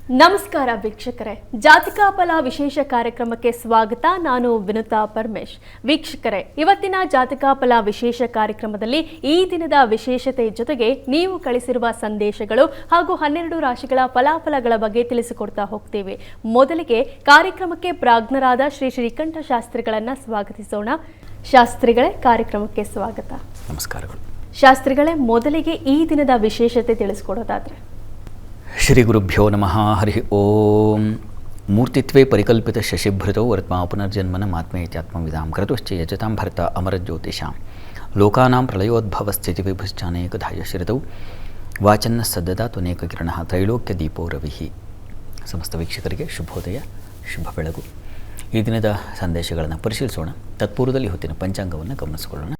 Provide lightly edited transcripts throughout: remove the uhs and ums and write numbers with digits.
ನಮಸ್ಕಾರ ವೀಕ್ಷಕರೇ, ಜಾತಕ ಫಲ ವಿಶೇಷ ಕಾರ್ಯಕ್ರಮಕ್ಕೆ ಸ್ವಾಗತ. ನಾನು ವಿನುತಾ ಪರಮೇಶ್. ವೀಕ್ಷಕರೇ, ಇವತ್ತಿನ ಜಾತಕ ಫಲ ವಿಶೇಷ ಕಾರ್ಯಕ್ರಮದಲ್ಲಿ ಈ ದಿನದ ವಿಶೇಷತೆ ಜೊತೆಗೆ ನೀವು ಕಳಿಸಿರುವ ಸಂದೇಶಗಳು ಹಾಗೂ 12 ರಾಶಿಗಳ ಫಲಾಫಲಗಳ ಬಗ್ಗೆ ತಿಳಿಸಿಕೊಡ್ತಾ ಹೋಗ್ತೀವಿ. ಮೊದಲಿಗೆ ಕಾರ್ಯಕ್ರಮಕ್ಕೆ ಪ್ರಾಜ್ಞರಾದ ಶ್ರೀ ಶ್ರೀಕಂಠ ಶಾಸ್ತ್ರಿಗಳನ್ನ ಸ್ವಾಗತಿಸೋಣ. ಶಾಸ್ತ್ರಿಗಳೇ, ಕಾರ್ಯಕ್ರಮಕ್ಕೆ ಸ್ವಾಗತ. ನಮಸ್ಕಾರಗಳು. ಶಾಸ್ತ್ರಿಗಳೇ, ಮೊದಲಿಗೆ ಈ ದಿನದ ವಿಶೇಷತೆ ತಿಳಿಸ್ಕೊಡೋದಾದ್ರೆ. ಶ್ರೀ ಗುರುಭ್ಯೋ ನಮಃ. ಹರಿ ಓಂ. ಮೂರ್ತಿತ್ವೇ ಪರಿಕಲ್ಪಿತ ಶಶಿಭೃತೋ ವರ್ತ್ಮಾ ಪುನರ್ಜನ್ಮನ ಮಾತ್ಮೇತ್ಯಾತ್ಮವಿದಾಂ ಕ್ರತುಶ್ಚ ಯಜತಾಂ ಭರತ ಅಮರಜ್ಯೋತಿಷಾಂ ಲೋಕಾನಾಂ ಪ್ರಳಯೋದ್ಭವ ಸ್ಥಿತಿ ವಿಭುಶ್ಚಾನೇಕಧಾಯ ಶ್ರಿತೌ ವಾಚನ್ನ ಸದ್ದದಾ ತ್ವನೇಕ ಕಿರಣಃ ತ್ರೈಲೋಕ್ಯ ದೀಪೋ ರವಿಃ. ಸಮಸ್ತ ವೀಕ್ಷಕರಿಗೆ ಶುಭೋದಯ, ಶುಭ ಬೆಳಗು. ಈ ದಿನದ ಸಂದೇಶಗಳನ್ನು ಪರಿಶೀಲಿಸೋಣ. ತತ್ಪೂರ್ವದಲ್ಲಿ ಹೊತ್ತಿನ ಪಂಚಾಂಗವನ್ನು ಗಮನಿಸಿಕೊಳ್ಳೋಣ.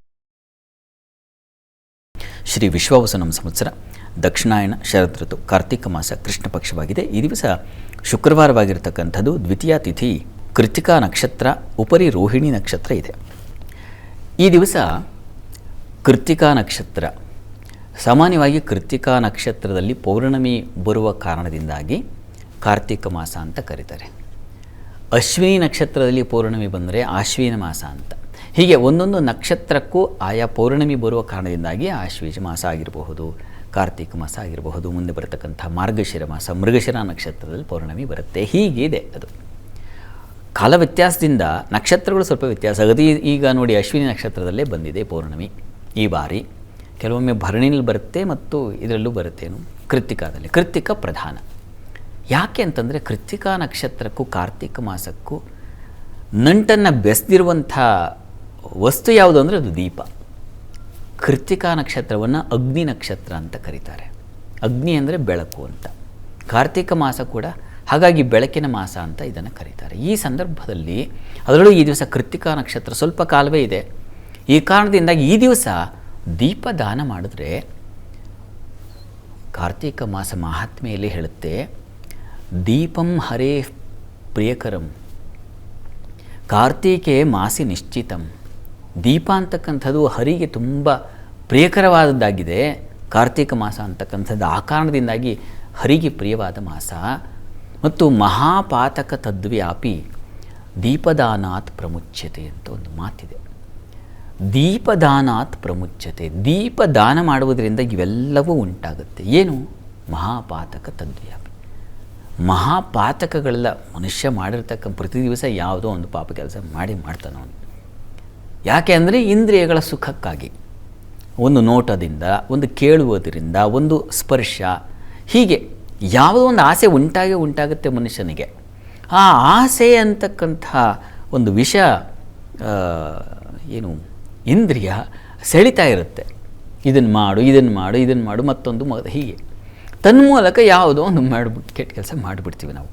ಶ್ರೀ ವಿಶ್ವಾವಸನಂ ಸಂವತ್ಸರ, ದಕ್ಷಿಣಾಯನ, ಶರದ್ ಋತು, ಕಾರ್ತಿಕ ಮಾಸ, ಕೃಷ್ಣ ಪಕ್ಷವಾಗಿದೆ. ಈ ದಿವಸ ಶುಕ್ರವಾರವಾಗಿರ್ತಕ್ಕಂಥದ್ದು. ದ್ವಿತೀಯ ತಿಥಿ ಕೃತಿಕಾ ನಕ್ಷತ್ರ, ಉಪರಿ ರೋಹಿಣಿ ನಕ್ಷತ್ರ ಇದೆ. ಈ ದಿವಸ ಕೃತಿಕಾ ನಕ್ಷತ್ರ, ಸಾಮಾನ್ಯವಾಗಿ ಕೃತಿಕಾ ನಕ್ಷತ್ರದಲ್ಲಿ ಪೌರ್ಣಮಿ ಬರುವ ಕಾರಣದಿಂದಾಗಿ ಕಾರ್ತಿಕ ಮಾಸ ಅಂತ ಕರೀತಾರೆ. ಅಶ್ವಿನಿ ನಕ್ಷತ್ರದಲ್ಲಿ ಪೌರ್ಣಮಿ ಬಂದರೆ ಆಶ್ವಿನ ಮಾಸ ಅಂತ. ಹೀಗೆ ಒಂದೊಂದು ನಕ್ಷತ್ರಕ್ಕೂ ಆಯಾ ಪೌರ್ಣಮಿ ಬರುವ ಕಾರಣದಿಂದಾಗಿ ಆಶ್ವೀಜ ಮಾಸ ಆಗಿರಬಹುದು, ಕಾರ್ತಿಕ ಮಾಸ ಆಗಿರಬಹುದು, ಮುಂದೆ ಬರತಕ್ಕಂಥ ಮಾರ್ಗಶಿರ ಮಾಸ, ಮೃಗಶಿರ ನಕ್ಷತ್ರದಲ್ಲಿ ಪೌರ್ಣಮಿ ಬರುತ್ತೆ. ಹೀಗಿದೆ ಅದು. ಕಾಲ ವ್ಯತ್ಯಾಸದಿಂದ ನಕ್ಷತ್ರಗಳು ಸ್ವಲ್ಪ ವ್ಯತ್ಯಾಸ ಆಗುತ್ತೆ. ಈಗ ನೋಡಿ, ಅಶ್ವಿನಿ ನಕ್ಷತ್ರದಲ್ಲೇ ಬಂದಿದೆ ಪೌರ್ಣಮಿ ಈ ಬಾರಿ. ಕೆಲವೊಮ್ಮೆ ಭರಣಿನಲ್ಲಿ ಬರುತ್ತೆ ಮತ್ತು ಇದರಲ್ಲೂ ಬರುತ್ತೇನು ಕೃತ್ತಿಕಾದಲ್ಲಿ. ಕೃತ್ತಿಕ ಪ್ರಧಾನ. ಯಾಕೆ ಅಂತಂದರೆ ಕೃತ್ತಿಕಾ ನಕ್ಷತ್ರಕ್ಕೂ ಕಾರ್ತಿಕ ಮಾಸಕ್ಕೂ ನಂಟನ್ನು ಬೆಸೆದಿರುವಂಥ ವಸ್ತು ಯಾವುದು ಅಂದರೆ ಅದು ದೀಪ. ಕೃತ್ತಿಕಾ ನಕ್ಷತ್ರವನ್ನು ಅಗ್ನಿ ನಕ್ಷತ್ರ ಅಂತ ಕರೀತಾರೆ. ಅಗ್ನಿ ಅಂದರೆ ಬೆಳಕು ಅಂತ. ಕಾರ್ತಿಕ ಮಾಸ ಕೂಡ ಹಾಗಾಗಿ ಬೆಳಕಿನ ಮಾಸ ಅಂತ ಇದನ್ನು ಕರೀತಾರೆ. ಈ ಸಂದರ್ಭದಲ್ಲಿ ಅದರಲ್ಲೂ ಈ ದಿವಸ ಕೃತ್ತಿಕಾ ನಕ್ಷತ್ರ ಸ್ವಲ್ಪ ಕಾಲವೇ ಇದೆ. ಈ ಕಾರಣದಿಂದಾಗಿ ಈ ದಿವಸ ದೀಪದಾನ ಮಾಡಿದ್ರೆ, ಕಾರ್ತಿಕ ಮಾಸ ಮಹಾತ್ಮೆಯಲ್ಲಿ ಹೇಳುತ್ತೆ, ದೀಪಂ ಹರೇ ಪ್ರಿಯಕರಂ ಕಾರ್ತಿಕೆ ಮಾಸಿ ನಿಶ್ಚಿತಂ. ದೀಪ ಅಂತಕ್ಕಂಥದ್ದು ಹರಿಗೆ ತುಂಬ ಪ್ರಿಯಕರವಾದದ್ದಾಗಿದೆ. ಕಾರ್ತಿಕ ಮಾಸ ಅಂತಕ್ಕಂಥದ್ದು ಆ ಕಾರಣದಿಂದಾಗಿ ಹರಿಗೆ ಪ್ರಿಯವಾದ ಮಾಸ. ಮತ್ತು ಮಹಾಪಾತಕ ತದ್ವ್ಯಾಪಿ ದೀಪದಾನಾತ್ ಪ್ರಮುಚ್ಯತೆ ಅಂತ ಒಂದು ಮಾತಿದೆ. ದೀಪದಾನಾತ್ ಪ್ರಮುಚ್ಯತೆ. ದೀಪದಾನ ಮಾಡುವುದರಿಂದ ಇವೆಲ್ಲವೂ ಉಂಟಾಗುತ್ತೆ. ಏನು? ಮಹಾಪಾತಕ ತದ್ವ್ಯಾಪಿ. ಮಹಾಪಾತಕಗಳೆಲ್ಲ ಮನುಷ್ಯ ಮಾಡಿರ್ತಕ್ಕ ಪ್ರತಿ ದಿವಸ ಯಾವುದೋ ಒಂದು ಪಾಪ ಕೆಲಸ ಮಾಡ್ತಾನೆ ಅವನು. ಯಾಕೆ ಅಂದರೆ ಇಂದ್ರಿಯಗಳ ಸುಖಕ್ಕಾಗಿ. ಒಂದು ನೋಟದಿಂದ, ಒಂದು ಕೇಳುವುದರಿಂದ, ಒಂದು ಸ್ಪರ್ಶ, ಹೀಗೆ ಯಾವುದೋ ಒಂದು ಆಸೆ ಉಂಟಾಗುತ್ತೆ ಮನುಷ್ಯನಿಗೆ. ಆ ಆಸೆ ಅಂತಕ್ಕಂಥ ಒಂದು ವಿಷ ಏನು ಇಂದ್ರಿಯ ಸೆಳಿತಾ ಇರುತ್ತೆ. ಇದನ್ನು ಮಾಡು ಮತ್ತೊಂದು ಹೀಗೆ ತನ್ಮೂಲಕ ಯಾವುದೋ ಒಂದು ಕೆಟ್ಟ ಕೆಲಸ ಮಾಡಿಬಿಡ್ತೀವಿ ನಾವು.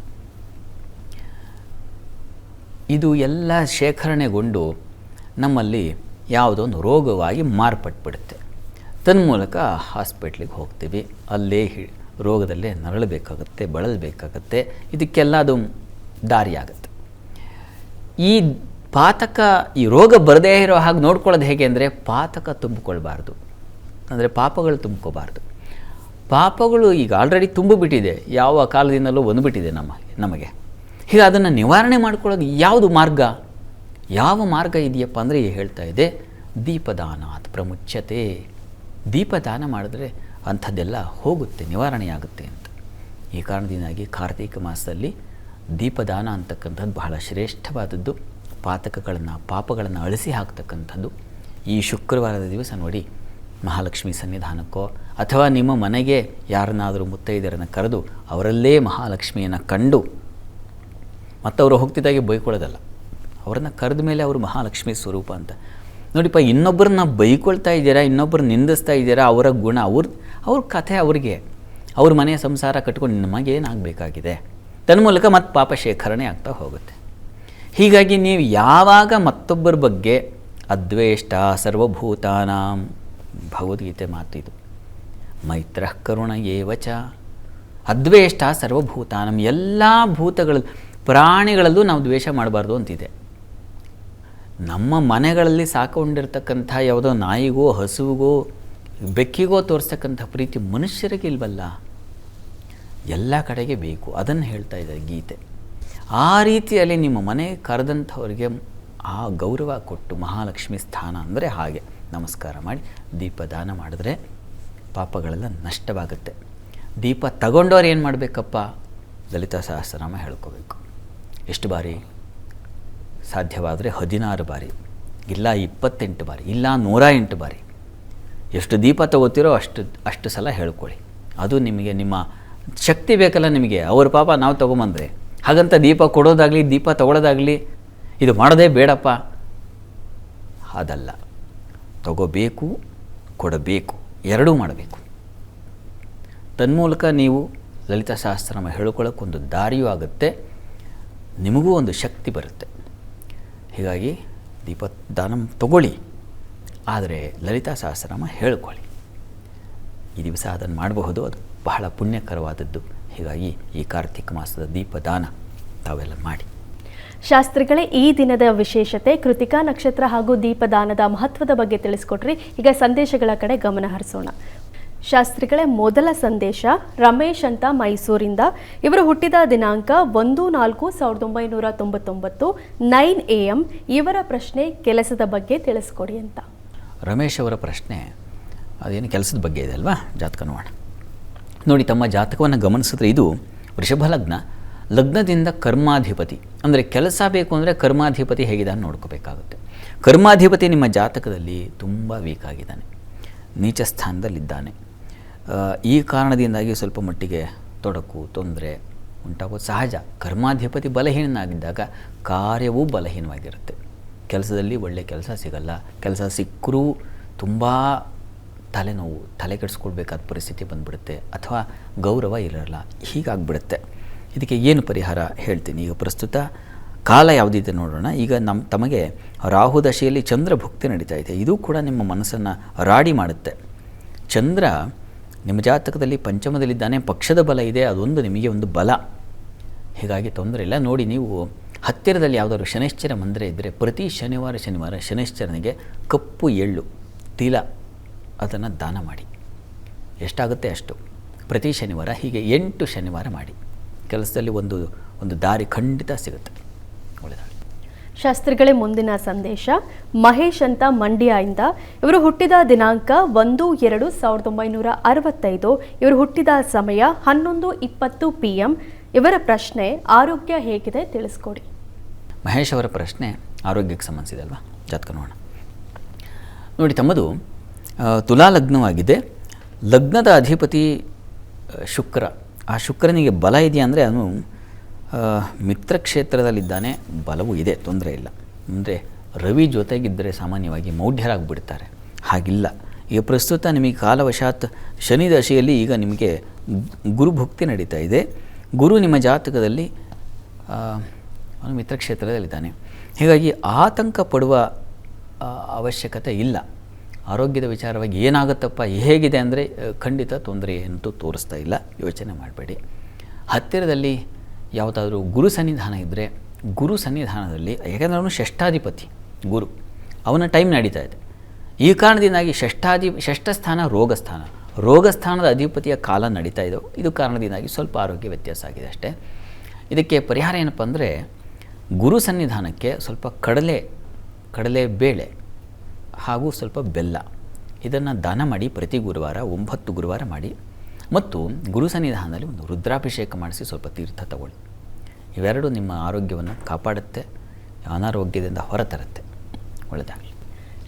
ಇದು ಎಲ್ಲ ಶೇಖರಣೆಗೊಂಡು ನಮ್ಮಲ್ಲಿ ಯಾವುದೋ ಒಂದು ರೋಗವಾಗಿ ಮಾರ್ಪಟ್ಬಿಡುತ್ತೆ. ತನ್ಮೂಲಕ ಹಾಸ್ಪಿಟ್ಲಿಗೆ ಹೋಗ್ತೀವಿ. ಅಲ್ಲೇ ರೋಗದಲ್ಲೇ ನರಳಬೇಕಾಗತ್ತೆ, ಬಳಲಬೇಕಾಗತ್ತೆ. ಇದಕ್ಕೆಲ್ಲ ಅದು ದಾರಿಯಾಗುತ್ತೆ. ಈ ಪಾತಕ, ಈ ರೋಗ ಬರದೇ ಇರೋ ಹಾಗೆ ನೋಡ್ಕೊಳ್ಳೋದು ಹೇಗೆ ಅಂದರೆ, ಪಾತಕ ತುಂಬಿಕೊಳ್ಬಾರ್ದು, ಅಂದರೆ ಪಾಪಗಳು ತುಂಬ್ಕೋಬಾರ್ದು. ಪಾಪಗಳು ಈಗ ಆಲ್ರೆಡಿ ತುಂಬಿಬಿಟ್ಟಿದೆ, ಯಾವ ಕಾಲದಿಂದಲೂ ಬಂದುಬಿಟ್ಟಿದೆ ನಮಗೆ. ಹೀಗೆ ಅದನ್ನು ನಿವಾರಣೆ ಮಾಡ್ಕೊಳ್ಳೋದು ಯಾವ ಮಾರ್ಗ ಇದೆಯಪ್ಪ ಅಂದರೆ ಹೇಳ್ತಾ ಇದೆ, ದೀಪದಾನಾತ್ ಪ್ರಮುಚ್ಯತೆ. ದೀಪದಾನ ಮಾಡಿದ್ರೆ ಅಂಥದ್ದೆಲ್ಲ ಹೋಗುತ್ತೆ, ನಿವಾರಣೆಯಾಗುತ್ತೆ ಅಂತ. ಈ ಕಾರಣದಿಂದಾಗಿ ಕಾರ್ತಿಕ ಮಾಸದಲ್ಲಿ ದೀಪದಾನ ಅಂತಕ್ಕಂಥದ್ದು ಬಹಳ ಶ್ರೇಷ್ಠವಾದದ್ದು. ಪಾಪಗಳನ್ನು ಅಳಿಸಿ ಹಾಕ್ತಕ್ಕಂಥದ್ದು. ಈ ಶುಕ್ರವಾರದ ದಿವಸ ನೋಡಿ, ಮಹಾಲಕ್ಷ್ಮಿ ಸನ್ನಿಧಾನಕ್ಕೋ ಅಥವಾ ನಿಮ್ಮ ಮನೆಗೆ ಯಾರನ್ನಾದರೂ ಮುತ್ತೈದರನ್ನು ಕರೆದು ಅವರಲ್ಲೇ ಮಹಾಲಕ್ಷ್ಮಿಯನ್ನು ಕಂಡು, ಮತ್ತವರು ಹೋಗ್ತಿದ್ದಾಗೆ ಬೈಕೊಳ್ಳೋದಲ್ಲ, ಅವರನ್ನು ಕರೆದ ಮೇಲೆ ಅವರು ಮಹಾಲಕ್ಷ್ಮಿ ಸ್ವರೂಪ ಅಂತ ನೋಡಿಪ್ಪ. ಇನ್ನೊಬ್ಬರನ್ನ ಬೈಕೊಳ್ತಾ ಇದ್ದೀರಾ, ಇನ್ನೊಬ್ಬರು ನಿಂದಿಸ್ತಾ ಇದ್ದೀರಾ, ಅವರ ಗುಣ, ಅವ್ರ ಕಥೆ ಅವ್ರಿಗೆ, ಅವ್ರ ಮನೆಯ ಸಂಸಾರ ಕಟ್ಕೊಂಡು ನಮಗೇನಾಗಬೇಕಾಗಿದೆ, ತನ್ಮೂಲಕ ಮತ್ತು ಪಾಪ ಶೇಖರಣೆ ಆಗ್ತಾ ಹೋಗುತ್ತೆ. ಹೀಗಾಗಿ ನೀವು ಯಾವಾಗ ಮತ್ತೊಬ್ಬರ ಬಗ್ಗೆ ಅದ್ವೇಷ್ಟ ಸರ್ವಭೂತಾನಾಂ, ಭಗವದ್ಗೀತೆ ಮಾತಿದು, ಮೈತ್ರ ಕರುಣ ಏವಚ, ಅದ್ವೇಷ್ಟ ಸರ್ವಭೂತಾನಂ, ಎಲ್ಲ ಪ್ರಾಣಿಗಳಲ್ಲೂ ನಾವು ದ್ವೇಷ ಮಾಡಬಾರ್ದು ಅಂತಿದೆ. ನಮ್ಮ ಮನೆಗಳಲ್ಲಿ ಸಾಕೊಂಡಿರ್ತಕ್ಕಂಥ ಯಾವುದೋ ನಾಯಿಗೋ ಹಸುವಿಗೋ ಬೆಕ್ಕಿಗೋ ತೋರಿಸ್ತಕ್ಕಂಥ ಪ್ರೀತಿ ಮನುಷ್ಯರಿಗೆ ಇಲ್ವಲ್ಲ. ಎಲ್ಲ ಕಡೆಗೆ ಬೇಕು, ಅದನ್ನು ಹೇಳ್ತಾ ಇದ್ದಾರೆ ಗೀತೆ. ಆ ರೀತಿಯಲ್ಲಿ ನಿಮ್ಮ ಮನೆ ಕರೆದಂಥವರಿಗೆ ಆ ಗೌರವ ಕೊಟ್ಟು, ಮಹಾಲಕ್ಷ್ಮಿ ಸ್ಥಾನ ಅಂದರೆ ಹಾಗೆ ನಮಸ್ಕಾರ ಮಾಡಿ ದೀಪದಾನ ಮಾಡಿದ್ರೆ ಪಾಪಗಳೆಲ್ಲ ನಷ್ಟವಾಗುತ್ತೆ. ದೀಪ ತಗೊಂಡವ್ರು ಏನು ಮಾಡಬೇಕಪ್ಪ? ಲಲಿತಾ ಸಹಸ್ರನಾಮ ಹೇಳ್ಕೋಬೇಕು. ಎಷ್ಟು ಬಾರಿ ಸಾಧ್ಯವಾದರೆ 16 ಬಾರಿ, ಇಲ್ಲ 28 ಬಾರಿ, ಇಲ್ಲ 108 ಬಾರಿ. ಎಷ್ಟು ದೀಪ ತಗೋತೀರೋ ಅಷ್ಟು ಸಲ ಹೇಳ್ಕೊಳ್ಳಿ. ಅದು ನಿಮಗೆ ನಿಮ್ಮ ಶಕ್ತಿ ಬೇಕಲ್ಲ ನಿಮಗೆ. ಅವ್ರ ಪಾಪ ನಾವು ತೊಗೊಂಬಂದರೆ ಹಾಗಂತ ದೀಪ ಕೊಡೋದಾಗಲಿ ದೀಪ ತಗೊಳ್ಳೋದಾಗಲಿ ಇದು ಮಾಡೋದೇ ಬೇಡಪ್ಪ, ಅದಲ್ಲ. ತಗೋಬೇಕು, ಕೊಡಬೇಕು, ಎರಡೂ ಮಾಡಬೇಕು. ತನ್ಮೂಲಕ ನೀವು ಲಲಿತಾ ಸಹಸ್ರನಾಮ ಹೇಳ್ಕೊಳ್ಳೋಕ್ಕೊಂದು ದಾರಿಯೂ ಆಗುತ್ತೆ, ನಿಮಗೂ ಒಂದು ಶಕ್ತಿ ಬರುತ್ತೆ. ಹೀಗಾಗಿ ದೀಪದಾನ ತಗೊಳ್ಳಿ, ಆದರೆ ಲಲಿತಾ ಸಹಸ್ರನಾಮ ಹೇಳ್ಕೊಳ್ಳಿ. ಈ ದಿವಸ ಅದನ್ನು ಮಾಡಬಹುದು, ಅದು ಬಹಳ ಪುಣ್ಯಕರವಾದದ್ದು. ಹೀಗಾಗಿ ಈ ಕಾರ್ತಿಕ ಮಾಸದ ದೀಪದಾನ ತಾವೆಲ್ಲ ಮಾಡಿ. ಶಾಸ್ತ್ರಿಗಳೇ, ಈ ದಿನದ ವಿಶೇಷತೆ, ಕೃತಿಕಾ ನಕ್ಷತ್ರ ಹಾಗೂ ದೀಪದಾನದ ಮಹತ್ವದ ಬಗ್ಗೆ ತಿಳಿಸ್ಕೊಟ್ರಿ. ಈಗ ಸಂದೇಶಗಳ ಕಡೆ ಗಮನ ಹರಿಸೋಣ. ಶಾಸ್ತ್ರಿಗಳೇ, ಮೊದಲ ಸಂದೇಶ ರಮೇಶ್ ಅಂತ ಮೈಸೂರಿಂದ. ಇವರು ಹುಟ್ಟಿದ ದಿನಾಂಕ 1/4/1999 9 AM. ಇವರ ಪ್ರಶ್ನೆ ಕೆಲಸದ ಬಗ್ಗೆ ತಿಳಿಸ್ಕೊಡಿ ಅಂತ. ರಮೇಶ್ ಅವರ ಪ್ರಶ್ನೆ ಅದೇನು ಕೆಲಸದ ಬಗ್ಗೆ ಇದೆ ಅಲ್ವಾ? ಜಾತಕ ನೋಡೋಣ. ನೋಡಿ, ತಮ್ಮ ಜಾತಕವನ್ನು ಗಮನಿಸಿದ್ರೆ ಇದು ವೃಷಭ ಲಗ್ನ. ಲಗ್ನದಿಂದ ಕರ್ಮಾಧಿಪತಿ ಅಂದರೆ ಕೆಲಸ ಬೇಕು ಅಂದರೆ ಕರ್ಮಾಧಿಪತಿ ಹೇಗಿದ್ದಾನೆ ನೋಡ್ಕೋಬೇಕಾಗುತ್ತೆ. ಕರ್ಮಾಧಿಪತಿ ನಿಮ್ಮ ಜಾತಕದಲ್ಲಿ ತುಂಬ ವೀಕ್ ಆಗಿದ್ದಾನೆ, ನೀಚ ಸ್ಥಾನದಲ್ಲಿದ್ದಾನೆ. ಈ ಕಾರಣದಿಂದಾಗಿ ಸ್ವಲ್ಪ ಮಟ್ಟಿಗೆ ತೊಡಕು, ತೊಂದರೆ ಉಂಟಾಗೋದು ಸಹಜ. ಕರ್ಮಾಧಿಪತಿ ಬಲಹೀನನಾಗಿದ್ದಾಗ ಕಾರ್ಯವೂ ಬಲಹೀನವಾಗಿರುತ್ತೆ. ಕೆಲಸದಲ್ಲಿ ಒಳ್ಳೆಯ ಕೆಲಸ ಸಿಗಲ್ಲ, ಕೆಲಸ ಸಿಕ್ಕರೂ ತುಂಬ ತಲೆನೋವು, ತಲೆ ಕೆಡಿಸ್ಕೊಳ್ಬೇಕಾದ ಪರಿಸ್ಥಿತಿ ಬಂದುಬಿಡುತ್ತೆ, ಅಥವಾ ಗೌರವ ಇರಲ್ಲ, ಹೀಗಾಗಿಬಿಡುತ್ತೆ. ಇದಕ್ಕೆ ಏನು ಪರಿಹಾರ ಹೇಳ್ತೀನಿ. ಈಗ ಪ್ರಸ್ತುತ ಕಾಲ ಯಾವುದಿದೆ ನೋಡೋಣ. ಈಗ ತಮಗೆ ರಾಹು ದಶೆಯಲ್ಲಿ ಚಂದ್ರ ಭುಕ್ತಿ ನಡೀತಾ ಇದೆ. ಇದು ಕೂಡ ನಿಮ್ಮ ಮನಸ್ಸನ್ನು ರಾಡಿ ಮಾಡುತ್ತೆ. ಚಂದ್ರ ನಿಮ್ಮ ಜಾತಕದಲ್ಲಿ ಪಂಚಮದಲ್ಲಿದ್ದಾನೆ, ಪಕ್ಷದ ಬಲ ಇದೆ, ಅದೊಂದು ನಿಮಗೆ ಒಂದು ಬಲ. ಹೀಗಾಗಿ ತೊಂದರೆ ಇಲ್ಲ. ನೋಡಿ, ನೀವು ಹತ್ತಿರದಲ್ಲಿ ಯಾವುದಾದ್ರು ಶನೈಶ್ಚರ ಮಂದಿರ ಇದ್ದರೆ ಪ್ರತಿ ಶನಿವಾರ ಶನೈಶ್ಚರನಿಗೆ ಕಪ್ಪು ಎಳ್ಳು ತಿಲ ಅದನ್ನು ದಾನ ಮಾಡಿ. ಎಷ್ಟಾಗುತ್ತೆ ಅಷ್ಟು ಪ್ರತಿ ಶನಿವಾರ. ಹೀಗೆ 8 ಶನಿವಾರ ಮಾಡಿ. ಕೆಲಸದಲ್ಲಿ ಒಂದು ದಾರಿ ಖಂಡಿತ ಸಿಗುತ್ತೆ. ಒಳ್ಳೆಯದಾಗಲಿ. ಶಾಸ್ತ್ರಿಗಳೇ, ಮುಂದಿನ ಸಂದೇಶ ಮಹೇಶ್ ಅಂತ ಮಂಡ್ಯದಿಂದ. ಇವರು ಹುಟ್ಟಿದ ದಿನಾಂಕ 1/2/1965. ಇವರು ಹುಟ್ಟಿದ ಸಮಯ 11:20 PM. ಇವರ ಪ್ರಶ್ನೆ ಆರೋಗ್ಯ ಹೇಗಿದೆ ತಿಳಿಸ್ಕೊಡಿ. ಮಹೇಶ್ ಅವರ ಪ್ರಶ್ನೆ ಆರೋಗ್ಯಕ್ಕೆ ಸಂಬಂಧಿಸಿದೆ ಅಲ್ವಾ? ಜಾತಕ ನೋಡೋಣ. ನೋಡಿ, ತಮ್ಮದು ತುಲಾ ಲಗ್ನವಾಗಿದೆ. ಲಗ್ನದ ಅಧಿಪತಿ ಶುಕ್ರ. ಆ ಶುಕ್ರನಿಗೆ ಬಲ ಇದೆಯಾ ಅಂದರೆ ಅವನು ಮಿತ್ರಕ್ಷೇತ್ರದಲ್ಲಿದ್ದಾನೆ, ಬಲವೂ ಇದೆ, ತೊಂದರೆ ಇಲ್ಲ. ಅಂದರೆ ರವಿ ಜೊತೆಗಿದ್ದರೆ ಸಾಮಾನ್ಯವಾಗಿ ಮೌಢ್ಯರಾಗಿಬಿಡ್ತಾರೆ. ಹಾಗಿಲ್ಲ. ಈಗ ಪ್ರಸ್ತುತ ನಿಮಗೆ ಕಾಲವಶಾತ್ ಶನಿ ದಶೆಯಲ್ಲಿ ಈಗ ನಿಮಗೆ ಗುರುಭುಕ್ತಿ ನಡೀತಾ ಇದೆ. ಗುರು ನಿಮ್ಮ ಜಾತಕದಲ್ಲಿ ಅವನು ಮಿತ್ರಕ್ಷೇತ್ರದಲ್ಲಿದ್ದಾನೆ. ಹೀಗಾಗಿ ಆತಂಕ ಪಡುವ ಅವಶ್ಯಕತೆ ಇಲ್ಲ. ಆರೋಗ್ಯದ ವಿಚಾರವಾಗಿ ಏನಾಗುತ್ತಪ್ಪ ಹೇಗಿದೆ ಅಂದರೆ ಖಂಡಿತ ತೊಂದರೆ ಅಂತೂ ತೋರಿಸ್ತಾ ಇಲ್ಲ, ಯೋಚನೆ ಮಾಡಬೇಡಿ. ಹತ್ತಿರದಲ್ಲಿ ಯಾವುದಾದ್ರೂ ಗುರು ಸನ್ನಿಧಾನ ಇದ್ದರೆ ಗುರು ಸನ್ನಿಧಾನದಲ್ಲಿ, ಯಾಕೆಂದರೆ ಅವನು ಷಷ್ಠಾಧಿಪತಿ ಗುರು, ಅವನ ಟೈಮ್ ನಡೀತಾ ಇದೆ. ಈ ಕಾರಣದಿಂದಾಗಿ ಷಷ್ಠಸ್ಥಾನ ರೋಗಸ್ಥಾನದ ಅಧಿಪತಿಯ ಕಾಲ ನಡೀತಾ ಇದೆ. ಇದು ಕಾರಣದಿಂದಾಗಿ ಸ್ವಲ್ಪ ಆರೋಗ್ಯ ವ್ಯತ್ಯಾಸ ಆಗಿದೆ ಅಷ್ಟೇ. ಇದಕ್ಕೆ ಪರಿಹಾರ ಏನಪ್ಪ ಅಂದರೆ ಗುರು ಸನ್ನಿಧಾನಕ್ಕೆ ಸ್ವಲ್ಪ ಕಡಲೆ ಬೇಳೆ ಹಾಗೂ ಸ್ವಲ್ಪ ಬೆಲ್ಲ ಇದನ್ನು ದಾನ ಮಾಡಿ. ಪ್ರತಿ ಗುರುವಾರ 9 ಗುರುವಾರ ಮಾಡಿ. ಮತ್ತು ಗುರು ಸನ್ನಿಧಾನದಲ್ಲಿ ಒಂದು ರುದ್ರಾಭಿಷೇಕ ಮಾಡಿಸಿ ಸ್ವಲ್ಪ ತೀರ್ಥ ತಗೊಳ್ಳಿ. ಇವೆರಡು ನಿಮ್ಮ ಆರೋಗ್ಯವನ್ನು ಕಾಪಾಡುತ್ತೆ, ಅನಾರೋಗ್ಯದಿಂದ ಹೊರತರುತ್ತೆ. ಒಳ್ಳೆಯದಾಗಲಿ.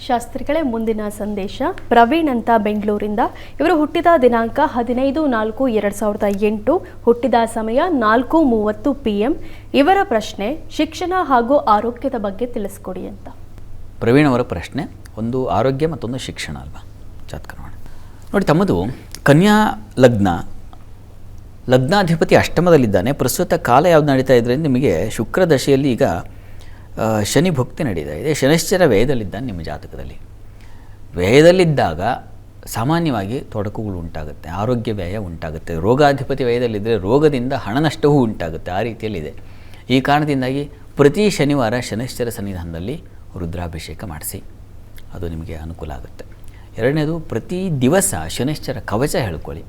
ಶಾಸ್ತ್ರಿಗಳೇ, ಮುಂದಿನ ಸಂದೇಶ ಪ್ರವೀಣ್ ಅಂತ ಬೆಂಗಳೂರಿಂದ. ಇವರು ಹುಟ್ಟಿದ ದಿನಾಂಕ 15/4/2008. ಹುಟ್ಟಿದ ಸಮಯ 4:30 PM. ಇವರ ಪ್ರಶ್ನೆ ಶಿಕ್ಷಣ ಹಾಗೂ ಆರೋಗ್ಯದ ಬಗ್ಗೆ ತಿಳಿಸ್ಕೊಡಿ ಅಂತ. ಪ್ರವೀಣ್ ಅವರ ಪ್ರಶ್ನೆ ಒಂದು ಆರೋಗ್ಯ ಮತ್ತೊಂದು ಶಿಕ್ಷಣ ಅಲ್ವಾ? ಜಾತಕ ನೋಡಿ, ತಮ್ಮದು ಕನ್ಯಾ ಲಗ್ನಾಧಿಪತಿ ಅಷ್ಟಮದಲ್ಲಿದ್ದಾನೆ. ಪ್ರಸ್ತುತ ಕಾಲ ಯಾವುದು ನಡೀತಾ ಇದ್ರೆ ನಿಮಗೆ ಶುಕ್ರ ದಶೆಯಲ್ಲಿ ಈಗ ಶನಿ ಭುಕ್ತಿ ನಡೀತಾ ಇದೆ. ಶನೈಶ್ಚರ ವ್ಯಯದಲ್ಲಿದ್ದಾನೆ ನಿಮ್ಮ ಜಾತಕದಲ್ಲಿ. ವ್ಯಯದಲ್ಲಿದ್ದಾಗ ಸಾಮಾನ್ಯವಾಗಿ ತೊಡಕುಗಳು ಉಂಟಾಗುತ್ತೆ, ಆರೋಗ್ಯ ವ್ಯಯ ಉಂಟಾಗುತ್ತೆ. ರೋಗಾಧಿಪತಿ ವ್ಯಯದಲ್ಲಿದ್ದರೆ ರೋಗದಿಂದ ಹಣ ನಷ್ಟವೂ ಉಂಟಾಗುತ್ತೆ. ಆ ರೀತಿಯಲ್ಲಿದೆ. ಈ ಕಾರಣದಿಂದಾಗಿ ಪ್ರತಿ ಶನಿವಾರ ಶನೈಶ್ಚರ ಸನ್ನಿಧಾನದಲ್ಲಿ ರುದ್ರಾಭಿಷೇಕ ಮಾಡಿಸಿ, ಅದು ನಿಮಗೆ ಅನುಕೂಲ ಆಗುತ್ತೆ. ಎರಡನೇದು, ಪ್ರತಿ ದಿವಸ ಶನೈಶ್ಚರ ಕವಚ ಹೇಳ್ಕೊಳ್ಳಿ,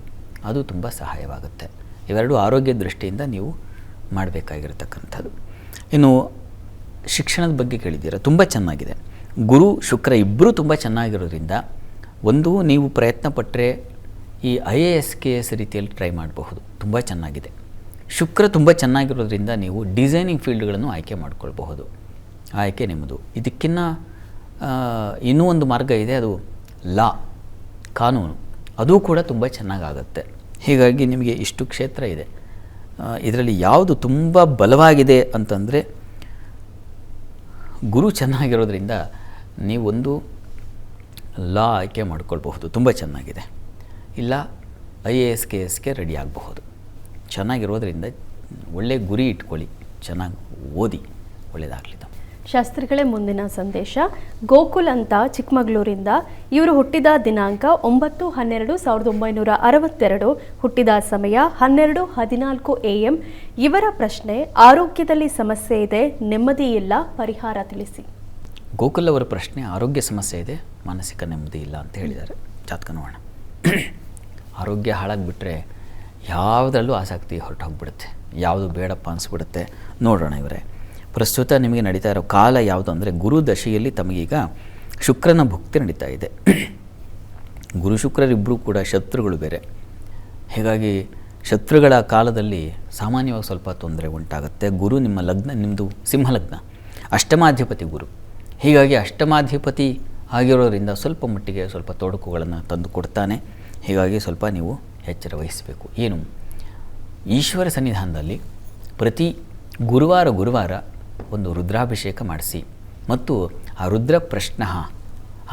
ಅದು ತುಂಬ ಸಹಾಯವಾಗುತ್ತೆ. ಇವೆರಡು ಆರೋಗ್ಯ ದೃಷ್ಟಿಯಿಂದ ನೀವು ಮಾಡಬೇಕಾಗಿರತಕ್ಕಂಥದ್ದು. ಇನ್ನು ಶಿಕ್ಷಣದ ಬಗ್ಗೆ ಕೇಳಿದ್ದೀರಾ, ತುಂಬ ಚೆನ್ನಾಗಿದೆ. ಗುರು ಶುಕ್ರ ಇಬ್ಬರೂ ತುಂಬ ಚೆನ್ನಾಗಿರೋದ್ರಿಂದ ಒಂದು ನೀವು ಪ್ರಯತ್ನ ಪಟ್ಟರೆ ಈ IAS KS ರೀತಿಯಲ್ಲಿ ಟ್ರೈ ಮಾಡಬಹುದು, ತುಂಬ ಚೆನ್ನಾಗಿದೆ. ಶುಕ್ರ ತುಂಬ ಚೆನ್ನಾಗಿರೋದ್ರಿಂದ ನೀವು ಡಿಸೈನಿಂಗ್ ಫೀಲ್ಡ್ಗಳನ್ನು ಆಯ್ಕೆ ಮಾಡ್ಕೊಳ್ಬಹುದು, ಆಯ್ಕೆ ನಿಮ್ಮದು. ಇದಕ್ಕಿನ್ನ ಇನ್ನೂ ಒಂದು ಮಾರ್ಗ ಇದೆ, ಅದು ಲಾ, ಕಾನೂನು, ಅದು ಕೂಡ ತುಂಬ ಚೆನ್ನಾಗಾಗುತ್ತೆ. ಹೀಗಾಗಿ ನಿಮಗೆ ಇಷ್ಟು ಕ್ಷೇತ್ರ ಇದೆ. ಇದರಲ್ಲಿ ಯಾವುದು ತುಂಬ ಬಲವಾಗಿದೆ ಅಂತಂದರೆ ಗುರು ಚೆನ್ನಾಗಿರೋದ್ರಿಂದ ನೀವೊಂದು ಲಾ ಆಯ್ಕೆ ಮಾಡ್ಕೊಳ್ಬಹುದು, ತುಂಬ ಚೆನ್ನಾಗಿದೆ. ಇಲ್ಲ IAS KSಗೆ ರೆಡಿ ಆಗಬಹುದು. ಚೆನ್ನಾಗಿರೋದ್ರಿಂದ ಒಳ್ಳೆಯ ಗುರಿ ಇಟ್ಕೊಳ್ಳಿ, ಚೆನ್ನಾಗಿ ಓದಿ, ಒಳ್ಳೆಯದಾಗಲಿ. ಶಾಸ್ತ್ರಿಗಳೇ, ಮುಂದಿನ ಸಂದೇಶ ಗೋಕುಲ್ ಅಂತ ಚಿಕ್ಕಮಗಳೂರಿಂದ. ಇವರು ಹುಟ್ಟಿದ ದಿನಾಂಕ 9/12/1962, ಹುಟ್ಟಿದ ಸಮಯ 12:14 AM. ಇವರ ಪ್ರಶ್ನೆ, ಆರೋಗ್ಯದಲ್ಲಿ ಸಮಸ್ಯೆ ಇದೆ, ನೆಮ್ಮದಿ ಇಲ್ಲ, ಪರಿಹಾರ ತಿಳಿಸಿ. ಗೋಕುಲ್ ಅವರ ಪ್ರಶ್ನೆ, ಆರೋಗ್ಯ ಸಮಸ್ಯೆ ಇದೆ, ಮಾನಸಿಕ ನೆಮ್ಮದಿ ಇಲ್ಲ ಅಂತ ಹೇಳಿದ್ದಾರೆ. ಜಾತಕ ನೋಡೋಣ. ಆರೋಗ್ಯ ಹಾಳಾಗಿಬಿಟ್ರೆ ಯಾವುದರಲ್ಲೂ ಆಸಕ್ತಿ ಹೊರಟು ಹೋಗ್ಬಿಡುತ್ತೆ, ಯಾವುದು ಬೇಡಪ್ಪ ಅನಿಸ್ಬಿಡುತ್ತೆ. ನೋಡೋಣ ಇವರೇ, ಪ್ರಸ್ತುತ ನಿಮಗೆ ನಡೀತಾ ಇರೋ ಕಾಲ ಯಾವುದು ಅಂದರೆ ಗುರು ದಶೆಯಲ್ಲಿ ತಮಗೀಗ ಶುಕ್ರನ ಭುಕ್ತಿ ನಡೀತಾ ಇದೆ. ಗುರು ಶುಕ್ರರಿಬ್ಬರೂ ಕೂಡ ಶತ್ರುಗಳು ಬೇರೆ. ಹೀಗಾಗಿ ಶತ್ರುಗಳ ಕಾಲದಲ್ಲಿ ಸಾಮಾನ್ಯವಾಗಿ ಸ್ವಲ್ಪ ತೊಂದರೆ ಉಂಟಾಗುತ್ತೆ. ಗುರು ನಿಮ್ಮ ಲಗ್ನ, ನಿಮ್ಮದು ಸಿಂಹಲಗ್ನ, ಅಷ್ಟಮಾಧಿಪತಿ ಗುರು. ಹೀಗಾಗಿ ಅಷ್ಟಮಾಧಿಪತಿ ಆಗಿರೋದ್ರಿಂದ ಸ್ವಲ್ಪ ಮಟ್ಟಿಗೆ ಸ್ವಲ್ಪ ತೊಡಕುಗಳನ್ನು ತಂದು ಕೊಡ್ತಾನೆ. ಹೀಗಾಗಿ ಸ್ವಲ್ಪ ನೀವು ಎಚ್ಚರ ವಹಿಸಬೇಕು. ಏನು, ಈಶ್ವರ ಸನ್ನಿಧಾನದಲ್ಲಿ ಪ್ರತಿ ಗುರುವಾರ ಒಂದು ರುದ್ರಾಭಿಷೇಕ ಮಾಡಿಸಿ, ಮತ್ತು ಆ ರುದ್ರ ಪ್ರಶ್ನ,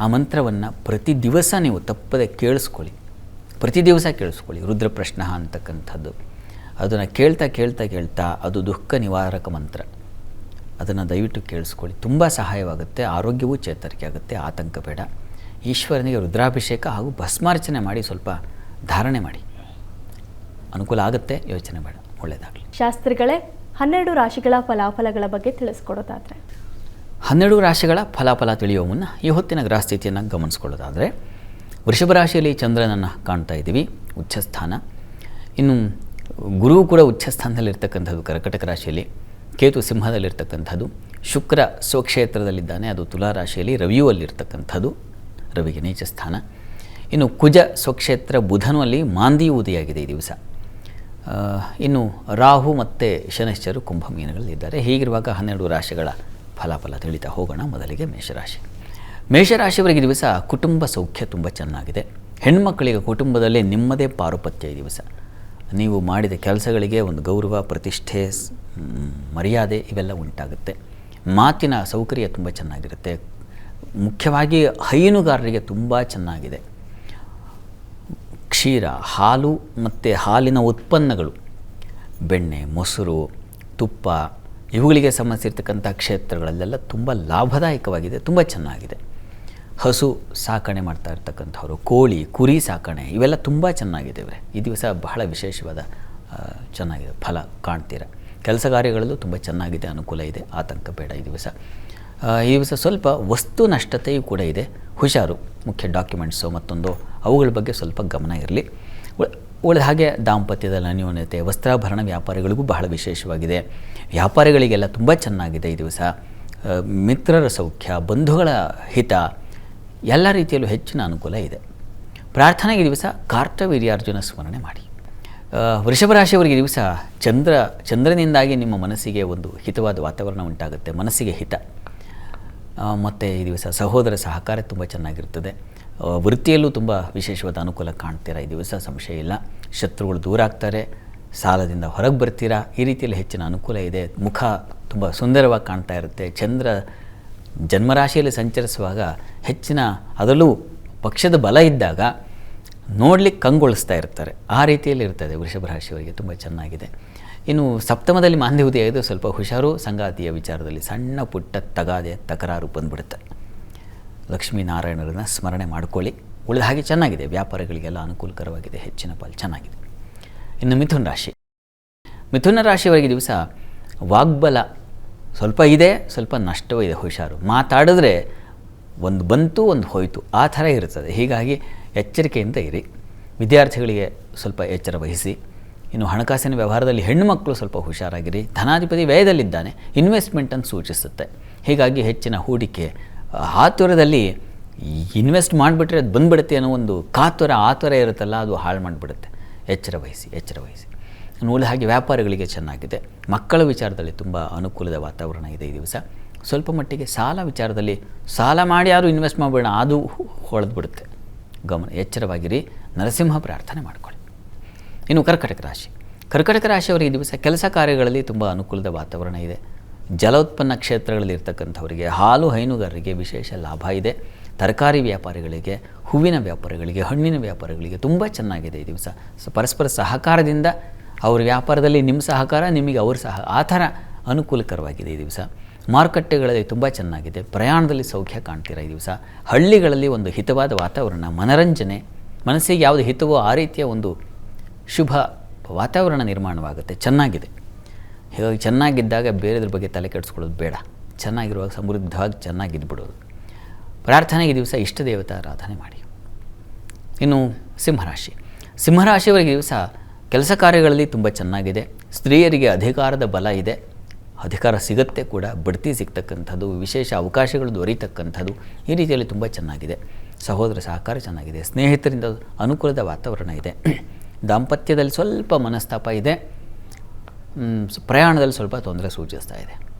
ಆ ಮಂತ್ರವನ್ನು ಪ್ರತಿ ದಿವಸ ನೀವು ತಪ್ಪದೆ ಕೇಳಿಸ್ಕೊಳ್ಳಿ. ಪ್ರತಿ ದಿವಸ ಕೇಳಿಸ್ಕೊಳ್ಳಿ ರುದ್ರ ಪ್ರಶ್ನ ಅಂತಕ್ಕಂಥದ್ದು. ಅದನ್ನು ಕೇಳ್ತಾ ಅದು ದುಃಖ ನಿವಾರಕ ಮಂತ್ರ. ಅದನ್ನು ದಯವಿಟ್ಟು ಕೇಳಿಸ್ಕೊಳ್ಳಿ, ತುಂಬ ಸಹಾಯವಾಗುತ್ತೆ. ಆರೋಗ್ಯವೂ ಚೇತರಿಕೆ ಆಗುತ್ತೆ, ಆತಂಕ ಬೇಡ. ಈಶ್ವರನಿಗೆ ರುದ್ರಾಭಿಷೇಕ ಹಾಗೂ ಭಸ್ಮಾರ್ಚನೆ ಮಾಡಿ ಸ್ವಲ್ಪ ಧಾರಣೆ ಮಾಡಿ, ಅನುಕೂಲ ಆಗುತ್ತೆ, ಯೋಚನೆ ಬೇಡ, ಒಳ್ಳೆಯದಾಗಲಿ. ಶಾಸ್ತ್ರಿಗಳೇ, 12 ರಾಶಿಗಳ ಫಲಾಫಲಗಳ ಬಗ್ಗೆ ತಿಳಿಸ್ಕೊಡೋದಾದರೆ? 12 ರಾಶಿಗಳ ಫಲಾಫಲ ತಿಳಿಯುವ ಮುನ್ನ ಈ ಹೊತ್ತಿನ ಗ್ರಹಸ್ಥಿತಿಯನ್ನು ಗಮನಿಸ್ಕೊಳ್ಳೋದಾದರೆ, ವೃಷಭ ರಾಶಿಯಲ್ಲಿ ಚಂದ್ರನನ್ನು ಕಾಣ್ತಾ ಇದ್ದೀವಿ, ಉಚ್ಚಸ್ಥಾನ. ಇನ್ನು ಗುರು ಕೂಡ ಉಚ್ಚಸ್ಥಾನದಲ್ಲಿರ್ತಕ್ಕಂಥದ್ದು ಕರ್ಕಟಕ ರಾಶಿಯಲ್ಲಿ, ಕೇತು ಸಿಂಹದಲ್ಲಿರ್ತಕ್ಕಂಥದ್ದು, ಶುಕ್ರ ಸ್ವಕ್ಷೇತ್ರದಲ್ಲಿದ್ದಾನೆ, ಅದು ತುಲಾ ರಾಶಿಯಲ್ಲಿ, ರವಿಯೂ ಅಲ್ಲಿರ್ತಕ್ಕಂಥದ್ದು, ರವಿಗೆ ನೀಚ ಸ್ಥಾನ. ಇನ್ನು ಕುಜ ಸ್ವಕ್ಷೇತ್ರ ಬುಧನೂ ಅಲ್ಲಿ ಮಾಂದಿ ಉದಯಾಗಿದೆ ಈ ದಿವಸ. ಇನ್ನು ರಾಹು ಮತ್ತು ಶನೈಶ್ಚರು ಕುಂಭ ಮೀನಗಳಲ್ಲಿದ್ದಾರೆ. ಹೀಗಿರುವಾಗ 12 ರಾಶಿಗಳ ಫಲಾಫಲ ತಿಳಿತಾ ಹೋಗೋಣ. ಮೊದಲಿಗೆ ಮೇಷರಾಶಿ. ಮೇಷರಾಶಿಯವರಿಗೆ ದಿವಸ ಕುಟುಂಬ ಸೌಖ್ಯ ತುಂಬ ಚೆನ್ನಾಗಿದೆ. ಹೆಣ್ಮಕ್ಕಳಿಗೆ ಕುಟುಂಬದಲ್ಲೇ ನಿಮ್ಮದೇ ಪಾರುಪತ್ಯ ಈ ದಿವಸ. ನೀವು ಮಾಡಿದ ಕೆಲಸಗಳಿಗೆ ಒಂದು ಗೌರವ, ಪ್ರತಿಷ್ಠೆ, ಮರ್ಯಾದೆ ಇವೆಲ್ಲ ಉಂಟಾಗುತ್ತೆ. ಮಾತಿನ ಸೌಕರ್ಯ ತುಂಬ ಚೆನ್ನಾಗಿರುತ್ತೆ. ಮುಖ್ಯವಾಗಿ ಹೈನುಗಾರರಿಗೆ ತುಂಬ ಚೆನ್ನಾಗಿದೆ. ಕ್ಷೀರ, ಹಾಲು ಮತ್ತು ಹಾಲಿನ ಉತ್ಪನ್ನಗಳು, ಬೆಣ್ಣೆ, ಮೊಸರು, ತುಪ್ಪ, ಇವುಗಳಿಗೆ ಸಂಬಂಧಿಸಿರ್ತಕ್ಕಂಥ ಕ್ಷೇತ್ರಗಳಲ್ಲೆಲ್ಲ ತುಂಬ ಲಾಭದಾಯಕವಾಗಿದೆ, ತುಂಬ ಚೆನ್ನಾಗಿದೆ. ಹಸು ಸಾಕಣೆ ಮಾಡ್ತಾ ಇರ್ತಕ್ಕಂಥವ್ರು, ಕೋಳಿ, ಕುರಿ ಸಾಕಣೆ, ಇವೆಲ್ಲ ತುಂಬ ಚೆನ್ನಾಗಿದೆ. ಈ ದಿವಸ ಬಹಳ ವಿಶೇಷವಾದ ಚೆನ್ನಾಗಿದೆ, ಫಲ ಕಾಣ್ತೀರ. ಕೆಲಸ ಕಾರ್ಯಗಳಲ್ಲೂ ತುಂಬ ಚೆನ್ನಾಗಿದೆ, ಅನುಕೂಲ ಇದೆ, ಆತಂಕ ಬೇಡ. ಈ ದಿವಸ ಸ್ವಲ್ಪ ವಸ್ತು ನಷ್ಟತೆಯೂ ಕೂಡ ಇದೆ, ಹುಷಾರು. ಮುಖ್ಯ ಡಾಕ್ಯುಮೆಂಟ್ಸು ಮತ್ತೊಂದು ಅವುಗಳ ಬಗ್ಗೆ ಸ್ವಲ್ಪ ಗಮನ ಇರಲಿ. ಉಳಿದ ಹಾಗೆ ದಾಂಪತ್ಯದಲ್ಲಿ ಅನ್ಯೋನ್ಯತೆ, ವಸ್ತ್ರಾಭರಣ ವ್ಯಾಪಾರಿಗಳಿಗೂ ಬಹಳ ವಿಶೇಷವಾಗಿದೆ. ವ್ಯಾಪಾರಿಗಳಿಗೆಲ್ಲ ತುಂಬ ಚೆನ್ನಾಗಿದೆ ಈ ದಿವಸ. ಮಿತ್ರರ ಸೌಖ್ಯ, ಬಂಧುಗಳ ಹಿತ, ಎಲ್ಲ ರೀತಿಯಲ್ಲೂ ಹೆಚ್ಚಿನ ಅನುಕೂಲ ಇದೆ. ಪ್ರಾರ್ಥನೆಗೆ ದಿವಸ ಕಾರ್ತವೀರ್ಯಾರ್ಜುನ ಸ್ಮರಣೆ ಮಾಡಿ. ವೃಷಭ ರಾಶಿಯವರಿಗೆ ದಿವಸ ಚಂದ್ರನಿಂದಾಗಿ ನಿಮ್ಮ ಮನಸ್ಸಿಗೆ ಒಂದು ಹಿತವಾದ ವಾತಾವರಣ ಉಂಟಾಗುತ್ತೆ, ಮನಸ್ಸಿಗೆ ಹಿತ. ಮತ್ತು ಈ ದಿವಸ ಸಹೋದರ ಸಹಕಾರ ತುಂಬ ಚೆನ್ನಾಗಿರ್ತದೆ. ವೃತ್ತಿಯಲ್ಲೂ ತುಂಬ ವಿಶೇಷವಾದ ಅನುಕೂಲ ಕಾಣ್ತೀರಾ ಈ ದಿವಸ, ಸಂಶಯ ಇಲ್ಲ. ಶತ್ರುಗಳು ದೂರ ಆಗ್ತಾರೆ, ಸಾಲದಿಂದ ಹೊರಗೆ ಬರ್ತೀರಾ, ಈ ರೀತಿಯಲ್ಲಿ ಹೆಚ್ಚಿನ ಅನುಕೂಲ ಇದೆ. ಮುಖ ತುಂಬ ಸುಂದರವಾಗಿ ಕಾಣ್ತಾ ಇರುತ್ತೆ. ಚಂದ್ರ ಜನ್ಮರಾಶಿಯಲ್ಲಿ ಸಂಚರಿಸುವಾಗ ಹೆಚ್ಚಿನ, ಅದರಲ್ಲೂ ಪಕ್ಷದ ಬಲ ಇದ್ದಾಗ ನೋಡಲಿಕ್ಕೆ ಕಂಗೊಳಿಸ್ತಾ ಇರ್ತಾರೆ, ಆ ರೀತಿಯಲ್ಲಿ ಇರ್ತದೆ. ವೃಷಭ ರಾಶಿಯವರಿಗೆ ತುಂಬ ಚೆನ್ನಾಗಿದೆ. ಇನ್ನು ಸಪ್ತಮದಲ್ಲಿ ಮಾಂದ್ಯ ಉದಯ ಇದು, ಸ್ವಲ್ಪ ಹುಷಾರು. ಸಂಗಾತಿಯ ವಿಚಾರದಲ್ಲಿ ಸಣ್ಣ ಪುಟ್ಟ ತಕರಾರು ಬಂದುಬಿಡುತ್ತೆ. ಲಕ್ಷ್ಮೀನಾರಾಯಣರನ್ನ ಸ್ಮರಣೆ ಮಾಡ್ಕೊಳ್ಳಿ. ಉಳಿದ ಹಾಗೆ ಚೆನ್ನಾಗಿದೆ, ವ್ಯಾಪಾರಗಳಿಗೆಲ್ಲ ಅನುಕೂಲಕರವಾಗಿದೆ, ಹೆಚ್ಚಿನ ಪಾಲು ಚೆನ್ನಾಗಿದೆ. ಇನ್ನು ಮಿಥುನ ರಾಶಿಯವರಿಗೆ ದಿವಸ ವಾಗ್ಬಲ ಸ್ವಲ್ಪ ಇದೆ, ಸ್ವಲ್ಪ ನಷ್ಟವೂ ಇದೆ, ಹುಷಾರು. ಮಾತಾಡಿದ್ರೆ ಒಂದು ಬಂತು ಒಂದು ಹೋಯಿತು, ಆ ಥರ ಇರ್ತದೆ. ಹೀಗಾಗಿ ಎಚ್ಚರಿಕೆಯಿಂದ ಇರಿ. ವಿದ್ಯಾರ್ಥಿಗಳಿಗೆ ಸ್ವಲ್ಪ ಎಚ್ಚರ ವಹಿಸಿ. ಇನ್ನು ಹಣಕಾಸಿನ ವ್ಯವಹಾರದಲ್ಲಿ ಹೆಣ್ಣುಮಕ್ಕಳು ಸ್ವಲ್ಪ ಹುಷಾರಾಗಿರಿ. ಧನಾಧಿಪತಿ ವ್ಯಯದಲ್ಲಿದ್ದಾನೆ, ಇನ್ವೆಸ್ಟ್ಮೆಂಟನ್ನು ಸೂಚಿಸುತ್ತೆ. ಹೀಗಾಗಿ ಹೆಚ್ಚಿನ ಹೂಡಿಕೆ ಆತುರದಲ್ಲಿ ಇನ್ವೆಸ್ಟ್ ಮಾಡಿಬಿಟ್ರೆ ಅದು ಬಂದುಬಿಡುತ್ತೆ ಅನ್ನೋ ಒಂದು ಆತುರ ಇರುತ್ತಲ್ಲ, ಅದು ಹಾಳು ಮಾಡಿಬಿಡುತ್ತೆ. ಎಚ್ಚರ ವಹಿಸಿ. ಉಳಿದ ಹಾಗೆ ವ್ಯಾಪಾರಿಗಳಿಗೆ ಚೆನ್ನಾಗಿದೆ. ಮಕ್ಕಳ ವಿಚಾರದಲ್ಲಿ ತುಂಬ ಅನುಕೂಲದ ವಾತಾವರಣ ಇದೆ ಈ ದಿವಸ. ಸ್ವಲ್ಪ ಮಟ್ಟಿಗೆ ಸಾಲ ವಿಚಾರದಲ್ಲಿ ಸಾಲ ಮಾಡಿ ಯಾರು ಇನ್ವೆಸ್ಟ್ ಮಾಡಬೇಡ, ಅದು ಹೊಳೆದು ಬಿಡುತ್ತೆ. ಎಚ್ಚರವಾಗಿರಿ. ನರಸಿಂಹ ಪ್ರಾರ್ಥನೆ ಮಾಡಿಕೊಳ್ಳಿ. ಇನ್ನು ಕರ್ಕಟಕ ರಾಶಿಯವರಿಗೆ ಈ ದಿವಸ ಕೆಲಸ ಕಾರ್ಯಗಳಲ್ಲಿ ತುಂಬ ಅನುಕೂಲದ ವಾತಾವರಣ ಇದೆ. ಜಲೋತ್ಪನ್ನ ಕ್ಷೇತ್ರಗಳಲ್ಲಿ ಇರ್ತಕ್ಕಂಥವರಿಗೆ, ಹಾಲು ಹೈನುಗಾರರಿಗೆ ವಿಶೇಷ ಲಾಭ ಇದೆ. ತರಕಾರಿ ವ್ಯಾಪಾರಿಗಳಿಗೆ, ಹೂವಿನ ವ್ಯಾಪಾರಿಗಳಿಗೆ, ಹಣ್ಣಿನ ವ್ಯಾಪಾರಿಗಳಿಗೆ ತುಂಬ ಚೆನ್ನಾಗಿದೆ ಈ ದಿವಸ. ಪರಸ್ಪರ ಸಹಕಾರದಿಂದ ಅವ್ರ ವ್ಯಾಪಾರದಲ್ಲಿ ನಿಮ್ಮ ಸಹಕಾರ, ನಿಮಗೆ ಅವ್ರ ಆ ಥರ ಅನುಕೂಲಕರವಾಗಿದೆ ಈ ದಿವಸ. ಮಾರುಕಟ್ಟೆಗಳಲ್ಲಿ ತುಂಬ ಚೆನ್ನಾಗಿದೆ. ಪ್ರಯಾಣದಲ್ಲಿ ಸೌಖ್ಯ ಕಾಣ್ತೀರಾ ಈ ದಿವಸ. ಹಳ್ಳಿಗಳಲ್ಲಿ ಒಂದು ಹಿತವಾದ ವಾತಾವರಣ, ಮನರಂಜನೆ, ಮನಸ್ಸಿಗೆ ಯಾವುದು ಹಿತವೋ ಆ ರೀತಿಯ ಒಂದು ಶುಭ ವಾತಾವರಣ ನಿರ್ಮಾಣವಾಗುತ್ತೆ. ಚೆನ್ನಾಗಿದೆ. ಹೀಗಾಗಿ ಚೆನ್ನಾಗಿದ್ದಾಗ ಬೇರೆದ್ರ ಬಗ್ಗೆ ತಲೆ ಕೆಡಿಸ್ಕೊಳ್ಳೋದು ಬೇಡ. ಚೆನ್ನಾಗಿರುವಾಗ ಸಮೃದ್ಧವಾಗಿ ಚೆನ್ನಾಗಿದ್ಬಿಡೋದು. ಪ್ರಾರ್ಥನೆಗೆ ಈ ದಿವಸ ಇಷ್ಟ ದೇವತಾ ಆರಾಧನೆ ಮಾಡಿ. ಇನ್ನು ಸಿಂಹರಾಶಿಯವರಿಗೆ ದಿವಸ ಕೆಲಸ ಕಾರ್ಯಗಳಲ್ಲಿ ತುಂಬ ಚೆನ್ನಾಗಿದೆ. ಸ್ತ್ರೀಯರಿಗೆ ಅಧಿಕಾರದ ಬಲ ಇದೆ. ಅಧಿಕಾರ ಸಿಗುತ್ತೆ ಕೂಡ, ಬಡ್ತಿ ಸಿಗ್ತಕ್ಕಂಥದ್ದು, ವಿಶೇಷ ಅವಕಾಶಗಳು ದೊರೀತಕ್ಕಂಥದ್ದು, ಈ ರೀತಿಯಲ್ಲಿ ತುಂಬ ಚೆನ್ನಾಗಿದೆ. ಸಹೋದರ ಸಹಕಾರ ಚೆನ್ನಾಗಿದೆ. ಸ್ನೇಹಿತರಿಂದ ಅನುಕೂಲದ ವಾತಾವರಣ ಇದೆ. ದಾಂಪತ್ಯದಲ್ಲಿ ಸ್ವಲ್ಪ ಮನಸ್ತಾಪ ಇದೆ. ಪ್ರಯಾಣದಲ್ಲಿ ಸ್ವಲ್ಪ ತೊಂದರೆ ಸೂಚಿಸ್ತಾ ಇದೆ.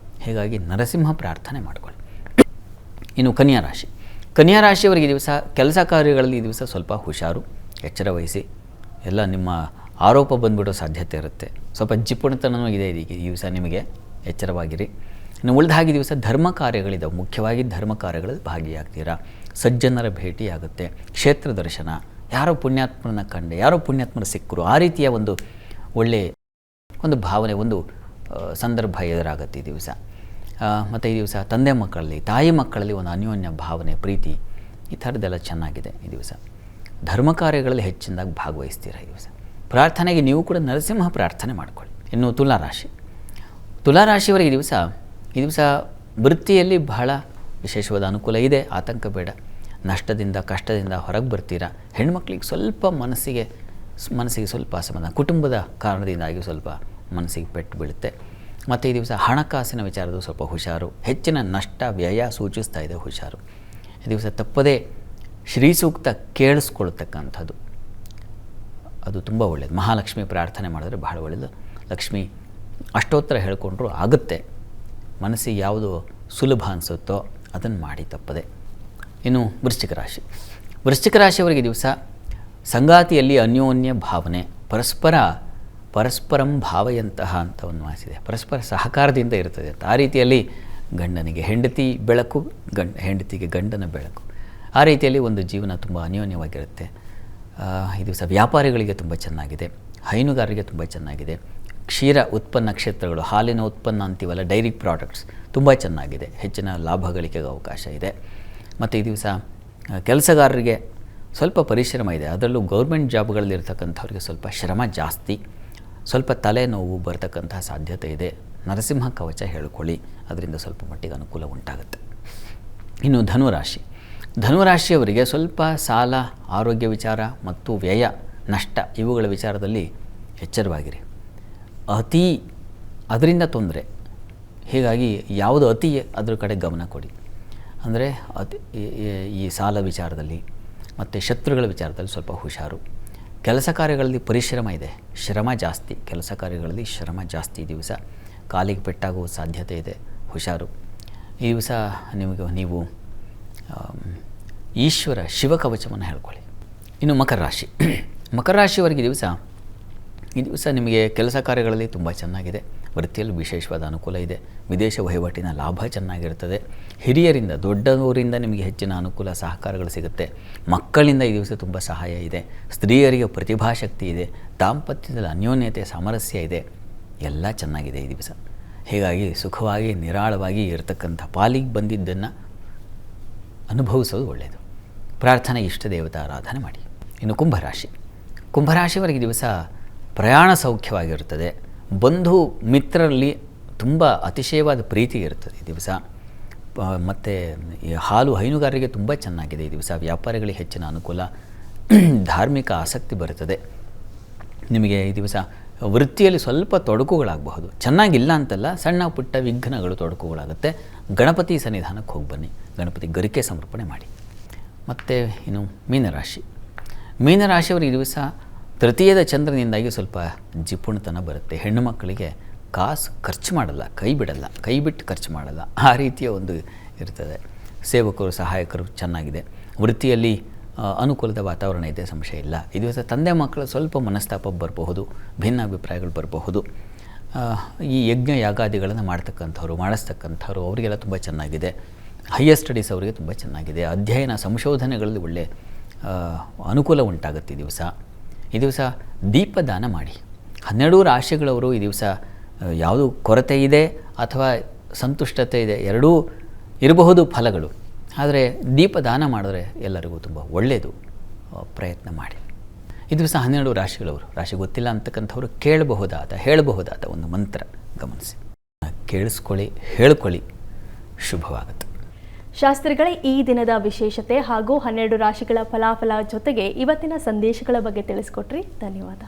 ಹೀಗಾಗಿ ನರಸಿಂಹ ಪ್ರಾರ್ಥನೆ ಮಾಡಿಕೊಳ್ಳಿ. ಇನ್ನು ಕನ್ಯಾ ರಾಶಿಯವರಿಗೆ ಈ ದಿವಸ ಕೆಲಸ ಕಾರ್ಯಗಳಲ್ಲಿ ಈ ದಿವಸ ಸ್ವಲ್ಪ ಹುಷಾರು, ಎಚ್ಚರ ವಹಿಸಿ. ಎಲ್ಲ ನಿಮ್ಮ ಆರೋಪ ಬಂದುಬಿಡೋ ಸಾಧ್ಯತೆ ಇರುತ್ತೆ. ಸ್ವಲ್ಪ ಜಿಪುಣತನವೂ ಇದೆ ಈ ದಿವಸ, ನಿಮಗೆ ಎಚ್ಚರವಾಗಿರಿ. ಇನ್ನು ಉಳಿದ ಹಾಗೆ ದಿವಸ ಧರ್ಮ ಕಾರ್ಯಗಳಿದ್ದಾವೆ. ಮುಖ್ಯವಾಗಿ ಧರ್ಮ ಕಾರ್ಯಗಳಲ್ಲಿ ಭಾಗಿಯಾಗ್ತೀರಾ. ಸಜ್ಜನರ ಭೇಟಿ ಆಗುತ್ತೆ. ಕ್ಷೇತ್ರ ದರ್ಶನ, ಯಾರೋ ಪುಣ್ಯಾತ್ಮರನ್ನ ಕಂಡೆ, ಯಾರೋ ಪುಣ್ಯಾತ್ಮರು ಸಿಕ್ಕರು, ಆ ರೀತಿಯ ಒಂದು ಒಳ್ಳೆಯ ಒಂದು ಭಾವನೆ, ಒಂದು ಸಂದರ್ಭ ಎದುರಾಗುತ್ತೆ ಈ ದಿವಸ. ಮತ್ತು ಈ ದಿವಸ ತಂದೆ ಮಕ್ಕಳಲ್ಲಿ, ತಾಯಿ ಮಕ್ಕಳಲ್ಲಿ ಒಂದು ಅನ್ಯೋನ್ಯ ಭಾವನೆ, ಪ್ರೀತಿ, ಈ ಥರದ್ದೆಲ್ಲ ಚೆನ್ನಾಗಿದೆ ಈ ದಿವಸ. ಧರ್ಮ ಕಾರ್ಯಗಳಲ್ಲಿ ಹೆಚ್ಚಿನದಾಗಿ ಭಾಗವಹಿಸ್ತೀರ ಈ ದಿವಸ. ಪ್ರಾರ್ಥನೆಗೆ ನೀವು ಕೂಡ ನರಸಿಂಹ ಪ್ರಾರ್ಥನೆ ಮಾಡಿಕೊಳ್ಳಿ. ಇನ್ನು ತುಲಾರಾಶಿಯವರಿಗೆ ಈ ದಿವಸ ವೃತ್ತಿಯಲ್ಲಿ ಬಹಳ ವಿಶೇಷವಾದ ಅನುಕೂಲ ಇದೆ. ಆತಂಕ ಬೇಡ. ನಷ್ಟದಿಂದ ಕಷ್ಟದಿಂದ ಹೊರಗೆ ಬರ್ತೀರಾ. ಹೆಣ್ಮಕ್ಳಿಗೆ ಸ್ವಲ್ಪ ಮನಸ್ಸಿಗೆ ಸ್ವಲ್ಪ ಅಸಮಾಧಾನ, ಕುಟುಂಬದ ಕಾರಣದಿಂದಾಗಿ ಸ್ವಲ್ಪ ಮನಸ್ಸಿಗೆ ಪೆಟ್ಟು ಬೀಳುತ್ತೆ. ಮತ್ತು ಈ ದಿವಸ ಹಣಕಾಸಿನ ವಿಚಾರದ್ದು ಸ್ವಲ್ಪ ಹುಷಾರು. ಹೆಚ್ಚಿನ ನಷ್ಟ ವ್ಯಯ ಸೂಚಿಸ್ತಾ ಇದೆ, ಹುಷಾರು. ಈ ದಿವಸ ತಪ್ಪದೇ ಶ್ರೀ ಸೂಕ್ತ ಕೇಳಿಸ್ಕೊಳ್ತಕ್ಕಂಥದ್ದು ಅದು ತುಂಬ ಒಳ್ಳೆಯದು. ಮಹಾಲಕ್ಷ್ಮಿ ಪ್ರಾರ್ಥನೆ ಮಾಡಿದ್ರೆ ಬಹಳ ಒಳ್ಳೆಯದು. ಲಕ್ಷ್ಮಿ ಅಷ್ಟೋತ್ತರ ಹೇಳಿಕೊಂಡ್ರೂ ಆಗುತ್ತೆ. ಮನಸ್ಸಿಗೆ ಯಾವುದು ಸುಲಭ ಅನಿಸುತ್ತೋ ಅದನ್ನು ಮಾಡಿ ತಪ್ಪದೆ. ಇನ್ನು ವೃಶ್ಚಿಕ ರಾಶಿಯವರಿಗೆ ದಿವಸ ಸಂಗಾತಿಯಲ್ಲಿ ಅನ್ಯೋನ್ಯ ಭಾವನೆ, ಪರಸ್ಪರಂ ಭಾವಯಂತಹ ಅಂತ ಒಂದು ಮಾತಿದೆ. ಪರಸ್ಪರ ಸಹಕಾರದಿಂದ ಇರ್ತದೆ ಅಂತ. ಆ ರೀತಿಯಲ್ಲಿ ಗಂಡನಿಗೆ ಹೆಂಡತಿ ಬೆಳಕು, ಹೆಂಡತಿಗೆ ಗಂಡನ ಬೆಳಕು, ಆ ರೀತಿಯಲ್ಲಿ ಒಂದು ಜೀವನ ತುಂಬ ಅನ್ಯೋನ್ಯವಾಗಿರುತ್ತೆ. ಈ ದಿವಸ ವ್ಯಾಪಾರಿಗಳಿಗೆ ತುಂಬ ಚೆನ್ನಾಗಿದೆ. ಹೈನುಗಾರರಿಗೆ ತುಂಬ ಚೆನ್ನಾಗಿದೆ. ಕ್ಷೀರ ಉತ್ಪನ್ನ ಕ್ಷೇತ್ರಗಳು, ಹಾಲಿನ ಉತ್ಪನ್ನ ಅಂತೀವಲ್ಲ, ಡೈರಿ ಪ್ರಾಡಕ್ಟ್ಸ್ ತುಂಬ ಚೆನ್ನಾಗಿದೆ. ಹೆಚ್ಚಿನ ಲಾಭಗಳಿಕೆಗೆ ಅವಕಾಶ ಇದೆ. ಮತ್ತು ಈ ದಿವಸ ಕೆಲಸಗಾರರಿಗೆ ಸ್ವಲ್ಪ ಪರಿಶ್ರಮ ಇದೆ. ಅದರಲ್ಲೂ ಗೌರ್ಮೆಂಟ್ ಜಾಬ್ಗಳಲ್ಲಿರ್ತಕ್ಕಂಥವ್ರಿಗೆ ಸ್ವಲ್ಪ ಶ್ರಮ ಜಾಸ್ತಿ, ಸ್ವಲ್ಪ ತಲೆನೋವು ಬರ್ತಕ್ಕಂಥ ಸಾಧ್ಯತೆ ಇದೆ. ನರಸಿಂಹ ಕವಚ ಹೇಳ್ಕೊಳ್ಳಿ, ಅದರಿಂದ ಸ್ವಲ್ಪ ಮಟ್ಟಿಗೆ ಅನುಕೂಲ ಉಂಟಾಗುತ್ತೆ. ಇನ್ನು ಧನುರಾಶಿಯವರಿಗೆ ಸ್ವಲ್ಪ ಸಾಲ, ಆರೋಗ್ಯ ವಿಚಾರ ಮತ್ತು ವ್ಯಯ, ನಷ್ಟ ಇವುಗಳ ವಿಚಾರದಲ್ಲಿ ಎಚ್ಚರವಾಗಿರಿ. ಅದರಿಂದ ತೊಂದರೆ. ಹೀಗಾಗಿ ಯಾವುದು ಅತಿ ಅದ್ರ ಕಡೆ ಗಮನ ಕೊಡಿ. ಅಂದರೆ ಈ ಸಾಲ ವಿಚಾರದಲ್ಲಿ ಮತ್ತು ಶತ್ರುಗಳ ವಿಚಾರದಲ್ಲಿ ಸ್ವಲ್ಪ ಹುಷಾರು. ಕೆಲಸ ಕಾರ್ಯಗಳಲ್ಲಿ ಪರಿಶ್ರಮ ಇದೆ, ಶ್ರಮ ಜಾಸ್ತಿ. ಕೆಲಸ ಕಾರ್ಯಗಳಲ್ಲಿ ಶ್ರಮ ಜಾಸ್ತಿ. ಈ ದಿವಸ ಕಾಲಿಗೆ ಪೆಟ್ಟಾಗುವ ಸಾಧ್ಯತೆ ಇದೆ, ಹುಷಾರು. ಈ ದಿವಸ ನೀವು ಈಶ್ವರ ಶಿವಕವಚವನ್ನು ಹೇಳ್ಕೊಳ್ಳಿ. ಇನ್ನು ಮಕರ ರಾಶಿಯವರಿಗೆ ಈ ದಿವಸ ನಿಮಗೆ ಕೆಲಸ ಕಾರ್ಯಗಳಲ್ಲಿ ತುಂಬ ಚೆನ್ನಾಗಿದೆ. ವೃತ್ತಿಯಲ್ಲಿ ವಿಶೇಷವಾದ ಅನುಕೂಲ ಇದೆ. ವಿದೇಶ ವಹಿವಾಟಿನ ಲಾಭ ಚೆನ್ನಾಗಿರ್ತದೆ. ಹಿರಿಯರಿಂದ, ದೊಡ್ಡವರಿಂದ ನಿಮಗೆ ಹೆಚ್ಚಿನ ಅನುಕೂಲ, ಸಹಕಾರಗಳು ಸಿಗುತ್ತೆ. ಮಕ್ಕಳಿಂದ ಈ ದಿವಸ ತುಂಬ ಸಹಾಯ ಇದೆ. ಸ್ತ್ರೀಯರಿಗೆ ಪ್ರತಿಭಾಶಕ್ತಿ ಇದೆ. ದಾಂಪತ್ಯದಲ್ಲಿ ಅನ್ಯೋನ್ಯತೆ, ಸಾಮರಸ್ಯ ಇದೆ. ಎಲ್ಲ ಚೆನ್ನಾಗಿದೆ ಈ ದಿವಸ. ಹೀಗಾಗಿ ಸುಖವಾಗಿ ನಿರಾಳವಾಗಿ ಇರತಕ್ಕಂಥ ಪಾಲಿಗೆ ಬಂದಿದ್ದನ್ನು ಅನುಭವಿಸೋದು ಒಳ್ಳೆಯದು. ಪ್ರಾರ್ಥನೆ ಇಷ್ಟ ದೇವತಾ ಆರಾಧನೆ ಮಾಡಿ. ಇನ್ನು ಕುಂಭರಾಶಿಯವರಿಗೆ ದಿವಸ ಪ್ರಯಾಣ ಸೌಖ್ಯವಾಗಿರುತ್ತದೆ. ಬಂಧು ಮಿತ್ರರಲ್ಲಿ ತುಂಬ ಅತಿಶಯವಾದ ಪ್ರೀತಿ ಇರ್ತದೆ ಈ ದಿವಸ. ಮತ್ತು ಈ ಹಾಲು ಹೈನುಗಾರರಿಗೆ ತುಂಬ ಚೆನ್ನಾಗಿದೆ ಈ ದಿವಸ. ವ್ಯಾಪಾರಿಗಳಿಗೆ ಹೆಚ್ಚಿನ ಅನುಕೂಲ, ಧಾರ್ಮಿಕ ಆಸಕ್ತಿ ಬರುತ್ತದೆ. ನಿಮಗೆ ಈ ದಿವಸ ವೃತ್ತಿಯಲ್ಲಿ ಸ್ವಲ್ಪ ತೊಡಕುಗಳಾಗಬಹುದು. ಚೆನ್ನಾಗಿಲ್ಲ ಅಂತಲ್ಲ, ಸಣ್ಣ ಪುಟ್ಟ ವಿಘ್ನಗಳು ತೊಡಕುಗಳಾಗುತ್ತೆ. ಗಣಪತಿ ಸನ್ನಿಧಾನಕ್ಕೆ ಹೋಗಿ ಬನ್ನಿ, ಗಣಪತಿ ಗರಿಕೆ ಸಮರ್ಪಣೆ ಮಾಡಿ. ಮತ್ತು ಇನ್ನು ಮೀನರಾಶಿಯವರು ಈ ದಿವಸ ತೃತೀಯದ ಚಂದ್ರನಿಂದಾಗಿ ಸ್ವಲ್ಪ ಜಿಪುಣತನ ಬರುತ್ತೆ. ಹೆಣ್ಣು ಮಕ್ಕಳಿಗೆ ಕಾಸು ಖರ್ಚು ಮಾಡಲ್ಲ, ಕೈ ಬಿಟ್ಟು ಖರ್ಚು ಮಾಡಲ್ಲ, ಆ ರೀತಿಯ ಒಂದು ಇರ್ತದೆ. ಸೇವಕರು ಸಹಾಯಕರು ಚೆನ್ನಾಗಿದೆ. ವೃತ್ತಿಯಲ್ಲಿ ಅನುಕೂಲದ ವಾತಾವರಣ ಇದೆ, ಸಂಶಯ ಇಲ್ಲ. ಈ ದಿವಸ ತಂದೆ ಮಕ್ಕಳು ಸ್ವಲ್ಪ ಮನಸ್ತಾಪ ಬರಬಹುದು, ಭಿನ್ನಾಭಿಪ್ರಾಯಗಳು ಬರಬಹುದು. ಈ ಯಜ್ಞ ಯಾಗಾದಿಗಳನ್ನು ಮಾಡಿಸ್ತಕ್ಕಂಥವ್ರು ಅವರಿಗೆಲ್ಲ ತುಂಬ ಚೆನ್ನಾಗಿದೆ. ಹೈಯರ್ ಸ್ಟಡೀಸ್ ಅವರಿಗೆ ತುಂಬ ಚೆನ್ನಾಗಿದೆ. ಅಧ್ಯಯನ ಸಂಶೋಧನೆಗಳಲ್ಲಿ ಒಳ್ಳೆಯ ಅನುಕೂಲ ಉಂಟಾಗುತ್ತೆ. ಈ ದಿವಸ ದೀಪದಾನ ಮಾಡಿ. 12 ರಾಶಿಗಳವರು ಈ ದಿವಸ ಯಾವುದು ಕೊರತೆ ಇದೆ ಅಥವಾ ಸಂತುಷ್ಟತೆ ಇದೆ, ಎರಡೂ ಇರಬಹುದು ಫಲಗಳು. ಆದರೆ ದೀಪದಾನ ಮಾಡಿದ್ರೆ ಎಲ್ಲರಿಗೂ ತುಂಬ ಒಳ್ಳೆಯದು. ಪ್ರಯತ್ನ ಮಾಡಿ. ಈ ದಿವಸ 12 ರಾಶಿಗಳವರು, ರಾಶಿ ಗೊತ್ತಿಲ್ಲ ಅಂತಕ್ಕಂಥವ್ರು ಹೇಳಬಹುದಾದ ಒಂದು ಮಂತ್ರ ಗಮನಿಸಿ, ಕೇಳಿಸ್ಕೊಳ್ಳಿ, ಹೇಳ್ಕೊಳ್ಳಿ, ಶುಭವಾಗುತ್ತೆ. ಶಾಸ್ತ್ರಿಗಳೇ, ಈ ದಿನದ ವಿಶೇಷತೆ ಹಾಗೂ 12 ರಾಶಿಗಳ ಫಲಾಫಲ ಜೊತೆಗೆ ಇವತ್ತಿನ ಸಂದೇಶಗಳ ಬಗ್ಗೆ ತಿಳಿಸ್ಕೊಟ್ರಿ. ಧನ್ಯವಾದ.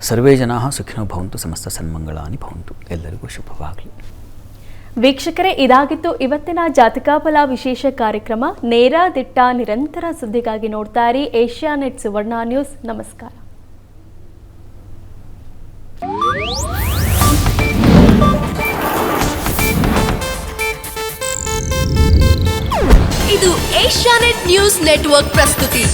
ಸರ್ವೇ ಜನಾಃ ಸುಖಿನೋ ಭವಂತು, ಸಮಸ್ತ ಸನ್ಮಂಗಳಾನಿ ಭವಂತು. ಎಲ್ಲರಿಗೂ ಶುಭವಾಗಲಿ. ವೀಕ್ಷಕರೇ, ಇದಾಗಿತ್ತು ಇವತ್ತಿನ ಜಾತಕ ಫಲ ವಿಶೇಷ ಕಾರ್ಯಕ್ರಮ. ನೇರ ದಿಟ್ಟ ನಿರಂತರ ಸುದ್ದಿಗಾಗಿ ನೋಡ್ತಾ ಇರಿ ಏಷ್ಯಾನೆಟ್ ಸುವರ್ಣ ನ್ಯೂಸ್. ನಮಸ್ಕಾರ. ಇದು ಏಷ್ಯಾನೆಟ್ ನ್ಯೂಸ್ ನೆಟ್ವರ್ಕ್ ಪ್ರಸ್ತುತಿ.